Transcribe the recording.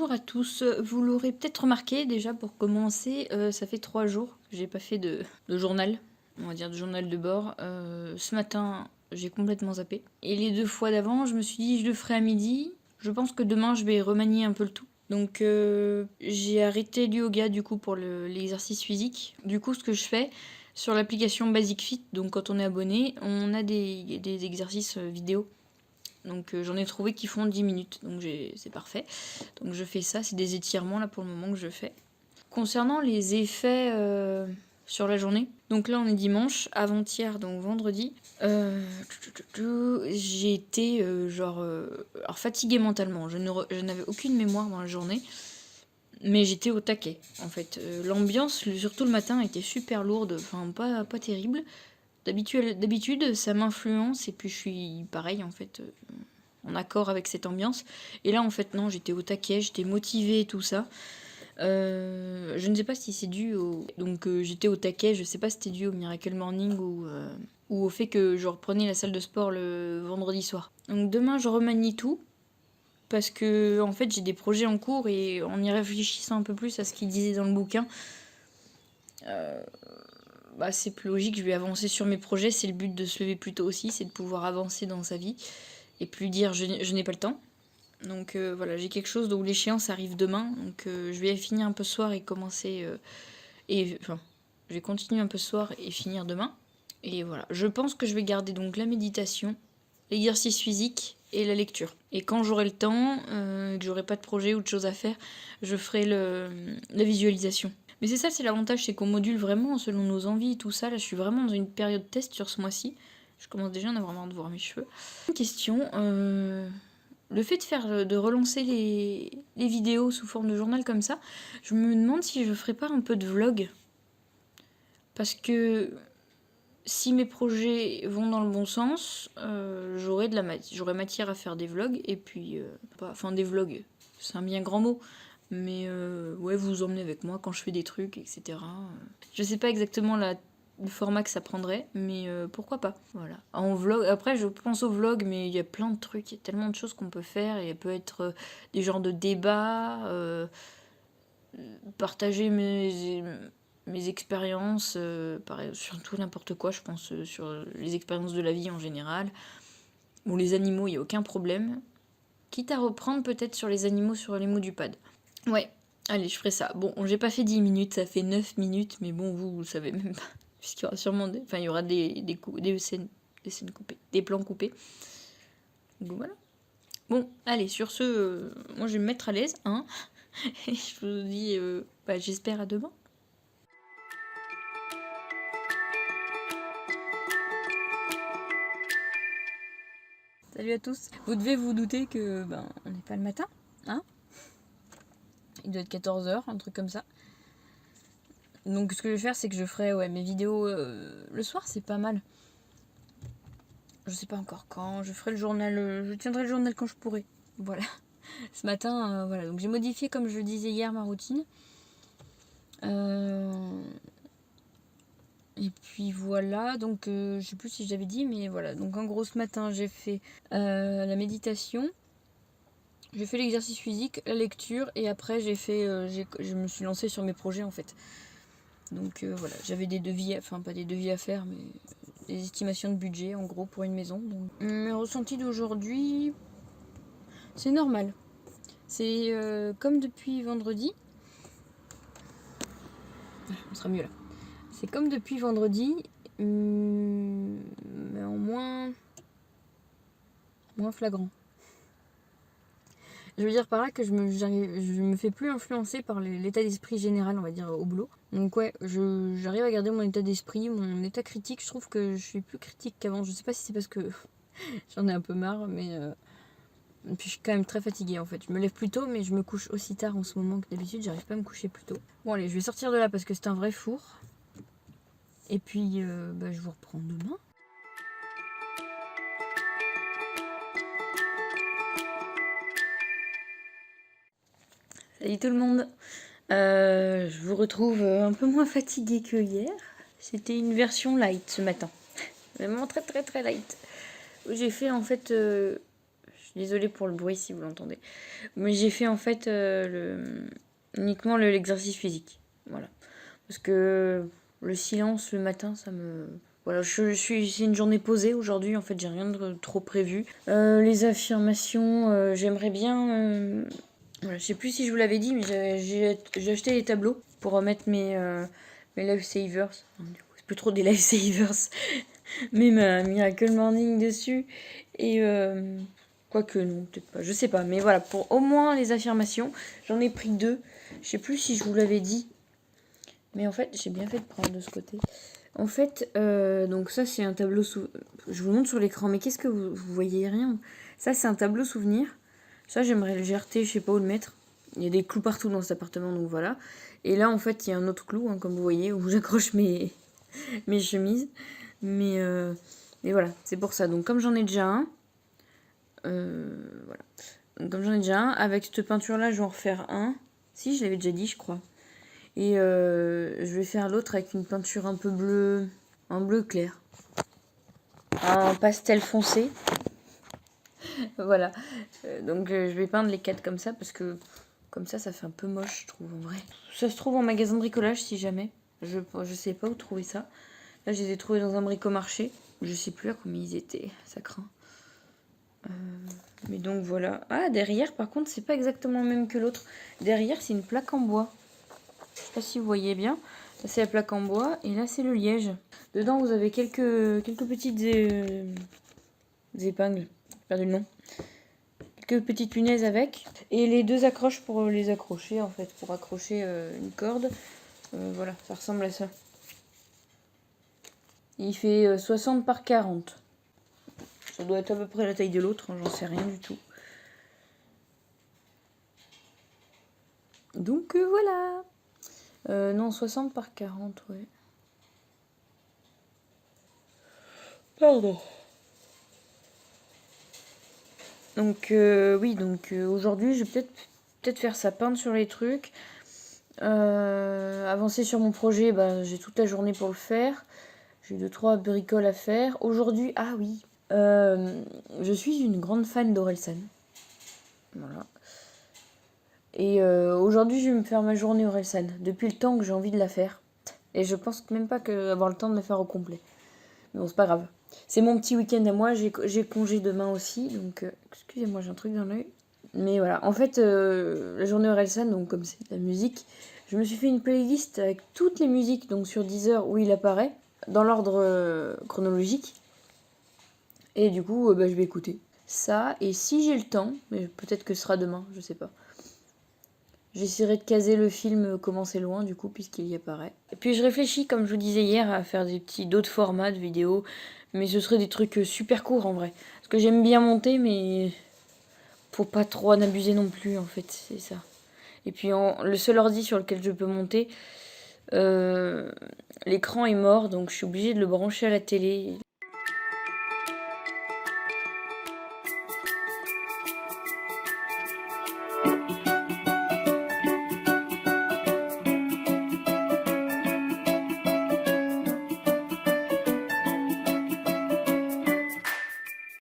Bonjour à tous, vous l'aurez peut-être remarqué déjà pour commencer, ça fait 3 jours que j'ai pas fait de journal, on va dire de journal de bord. Ce matin, j'ai complètement zappé. Et les 2 fois d'avant, je me suis dit je le ferai à midi. Je pense que demain, je vais remanier un peu le tout. Donc j'ai arrêté le yoga du coup pour l'exercice physique. Du coup, ce que je fais sur l'application Basic Fit, donc quand on est abonné, on a des exercices vidéo. Donc j'en ai trouvé qui font 10 minutes, donc c'est parfait. Donc je fais ça, c'est des étirements là pour le moment que je fais. Concernant les effets sur la journée, donc là on est dimanche, avant-hier, donc vendredi, j'ai été alors fatiguée mentalement, je n'avais aucune mémoire dans la journée, mais j'étais au taquet en fait. L'ambiance, surtout le matin, était super lourde, enfin pas terrible. D'habitude, ça m'influence et puis je suis pareil en fait, en accord avec cette ambiance. Et là, en fait, non, j'étais au taquet, j'étais motivée et tout ça. Je ne sais pas si c'est dû au... Donc j'étais au taquet, je sais pas si c'était dû au Miracle Morning ou au fait que je reprenais la salle de sport le vendredi soir. Donc demain, je remanie tout. Parce que en fait j'ai des projets en cours et en y réfléchissant un peu plus à ce qu'il disait dans le bouquin, c'est plus logique, je vais avancer sur mes projets, c'est le but de se lever plus tôt aussi, c'est de pouvoir avancer dans sa vie et plus dire je n'ai pas le temps. Donc voilà, j'ai quelque chose dont l'échéance arrive demain, donc je vais finir un peu ce soir et commencer je vais continuer un peu ce soir et finir demain. Et voilà, je pense que je vais garder donc la méditation, l'exercice physique et la lecture. Et quand j'aurai le temps, que j'aurai pas de projet ou de choses à faire, je ferai la visualisation. Mais c'est ça, c'est l'avantage, c'est qu'on module vraiment selon nos envies et tout ça. Là, je suis vraiment dans une période test sur ce mois-ci. Je commence déjà à en avoir marre de voir mes cheveux. Une question, le fait de relancer les vidéos sous forme de journal comme ça, je me demande si je ferais pas un peu de vlog. Parce que si mes projets vont dans le bon sens, j'aurai matière à faire des vlogs. Et puis, des vlogs, c'est un bien grand mot. Mais ouais, vous emmenez avec moi quand je fais des trucs, etc. Je sais pas exactement le format que ça prendrait, mais pourquoi pas. Voilà. En vlog, après je pense au vlog, mais il y a plein de trucs, il y a tellement de choses qu'on peut faire. Et il peut être des genres de débats, partager mes expériences, surtout n'importe quoi, je pense, sur les expériences de la vie en général. Bon, les animaux, il n'y a aucun problème. Quitte à reprendre peut-être sur les animaux, sur les mots du pad. Ouais, allez, je ferai ça. Bon, j'ai pas fait 10 minutes, ça fait 9 minutes, mais bon, vous savez même pas. Puisqu'il y aura sûrement il y aura des scènes coupées, des plans coupés. Donc voilà. Bon, allez, sur ce, moi je vais me mettre à l'aise, hein. Et je vous dis, j'espère à demain. Salut à tous. Vous devez vous douter que on n'est pas le matin, hein. Il doit être 14h, un truc comme ça. Donc ce que je vais faire, c'est que je ferai mes vidéos le soir, c'est pas mal. Je sais pas encore quand, je ferai le journal, je tiendrai le journal quand je pourrai. Voilà. Ce matin, voilà, donc j'ai modifié, comme je le disais hier, ma routine. Et puis voilà, donc je sais plus si j'avais dit, mais voilà. Donc en gros, ce matin, j'ai fait la méditation. J'ai fait l'exercice physique, la lecture, et après je me suis lancée sur mes projets en fait. Donc voilà, j'avais des devis, pas des devis à faire, mais des estimations de budget en gros pour une maison. Donc mes ressentis d'aujourd'hui, c'est normal. C'est comme depuis vendredi. On sera mieux là. C'est comme depuis vendredi, mais en moins flagrant. Je veux dire par là que je me fais plus influencer par l'état d'esprit général, on va dire, au boulot. Donc ouais, j'arrive à garder mon état d'esprit, mon état critique. Je trouve que je suis plus critique qu'avant. Je sais pas si c'est parce que j'en ai un peu marre, mais puis je suis quand même très fatiguée en fait. Je me lève plus tôt, mais je me couche aussi tard en ce moment que d'habitude. J'arrive pas à me coucher plus tôt. Bon allez, je vais sortir de là parce que c'est un vrai four. Et puis je vous reprends demain. Salut tout le monde. Je vous retrouve un peu moins fatiguée que hier. C'était une version light ce matin. Vraiment très très très light. J'ai fait en fait... suis désolée pour le bruit si vous l'entendez. Mais j'ai fait en fait uniquement l'exercice physique. Voilà. Parce que le silence le matin, ça me... Voilà, c'est une journée posée aujourd'hui, en fait, j'ai rien de trop prévu. Les affirmations, j'aimerais bien... Voilà, je sais plus si je vous l'avais dit, mais j'ai acheté des tableaux pour remettre mes lifesavers. Du coup, c'est plus trop des lifesavers, mais ma Miracle Morning dessus. Et quoique non, peut-être pas, je sais pas. Mais voilà, pour au moins les affirmations, j'en ai pris 2. Je sais plus si je vous l'avais dit. Mais en fait, j'ai bien fait de prendre de ce côté. En fait, donc ça c'est un tableau je vous montre sur l'écran, mais qu'est-ce que vous voyez rien? Ça c'est un tableau souvenir. Ça j'aimerais le GRT, je sais pas où le mettre. Il y a des clous partout dans cet appartement, donc voilà. Et là en fait il y a un autre clou, hein, comme vous voyez, où j'accroche mes chemises. Mais voilà, c'est pour ça. Donc comme j'en ai déjà un, voilà. Donc comme j'en ai déjà un, avec cette peinture là je vais en refaire un. Si, je l'avais déjà dit je crois. Et je vais faire l'autre avec une peinture un peu bleue, un bleu clair. Un pastel foncé. Voilà. Donc je vais peindre les 4 comme ça parce que comme ça fait un peu moche je trouve en vrai. Ça se trouve en magasin de bricolage si jamais. Je sais pas où trouver ça. Là je les ai trouvés dans un bricomarché. Je sais plus à combien ils étaient. Ça craint. Mais donc voilà. Ah derrière par contre c'est pas exactement le même que l'autre. Derrière c'est une plaque en bois. Je sais pas si vous voyez bien. Là, c'est la plaque en bois et là, c'est le liège. Dedans, vous avez quelques petites épingles. J'ai perdu le nom. Quelques petites punaises avec. Et les 2 accroches pour les accrocher, en fait. Pour accrocher une corde. Voilà, ça ressemble à ça. Il fait 60 par 40. Ça doit être à peu près la taille de l'autre, hein, j'en sais rien du tout. Donc voilà. Non, 60 par 40, ouais. Pardon. Donc oui, donc aujourd'hui, je vais peut-être faire ça, peindre sur les trucs. Avancer sur mon projet, bah, j'ai toute la journée pour le faire. J'ai 2-3 bricoles à faire. Aujourd'hui, ah oui, je suis une grande fan d'Orelsan. Voilà. Et aujourd'hui, je vais me faire ma journée Orelsan. Depuis le temps que j'ai envie de la faire. Et je pense même pas avoir le temps de la faire au complet. Mais bon, c'est pas grave. C'est mon petit week-end à moi. J'ai congé demain aussi. Donc, excusez-moi, j'ai un truc dans l'œil. Mais voilà. En fait, la journée Orelsan, donc comme c'est de la musique, je me suis fait une playlist avec toutes les musiques donc sur Deezer où il apparaît, dans l'ordre chronologique. Et du coup, bah, je vais écouter ça. Et si j'ai le temps, mais peut-être que ce sera demain, je sais pas. J'essaierai de caser le film Comment c'est loin, du coup, puisqu'il y apparaît. Et puis je réfléchis, comme je vous disais hier, à faire d'autres formats de vidéos. Mais ce serait des trucs super courts, en vrai. Parce que j'aime bien monter, mais faut pas trop en abuser non plus, en fait, c'est ça. Et puis le seul ordi sur lequel je peux monter, l'écran est mort, donc je suis obligée de le brancher à la télé.